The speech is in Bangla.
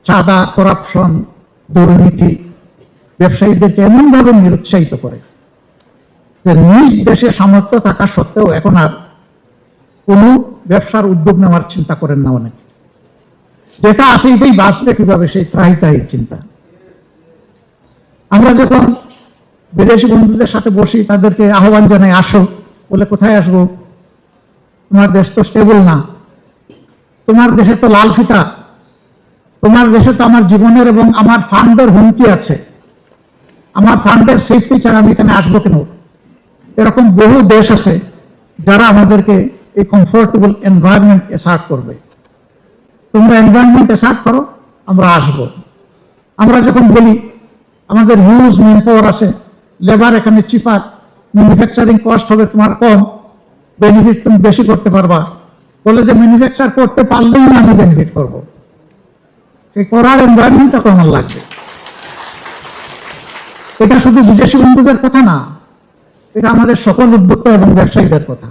চাঁদা, করাপশন, দুর্নীতি ব্যবসায়ীদেরকে এমনভাবে নিরুৎসাহিত করে যে নিজ দেশে সামর্থ্য থাকা সত্ত্বেও এখন আর কোনো ব্যবসার উদ্যোগ নেওয়ার চিন্তা করেন না অনেকে। যেটা আসে এটাই বাঁচবে কিভাবে, সেই ত্রাহি চিন্তা। আমরা যখন বিদেশি বন্ধুদের সাথে বসি, তাদেরকে আহ্বান জানাই, আসো। বলে কোথায় আসবো, তোমার দেশ তো স্টেবল না, তোমার দেশে তো লাল ফিতা, তোমার দেশে তো আমার জীবনের এবং আমার ফান্ডের হুমকি আছে, আমার ফান্ডের সেফটি ছাড়া আমি এখানে আসবো কেন? এরকম বহু দেশ আছে যারা আমাদেরকে এই কমফোর্টেবল এনভায়রনমেন্ট এসার্ট করবে। তোমরা এনভায়রনমেন্ট এসার্ট করো, আমরা আসবো। আমরা যখন বলি আমাদের হিউজ ম্যান পাওয়ার আছে, লেবার এখানে চিপার, ম্যানুফ্যাকচারিং কস্ট হবে তোমার কম, বেনিফিট তুমি বেশি করতে পারবা, বলে যে ম্যানুফ্যাকচার করতে পারলেই না আমি বেনিফিট করবো। সেই করার এনভায়রনমেন্টটা কেমন লাগবে? এটা শুধু বিদেশি বন্ধুদের কথা না, এটা আমাদের সকল উদ্যোক্তা এবং ব্যবসায়ীদের কথা।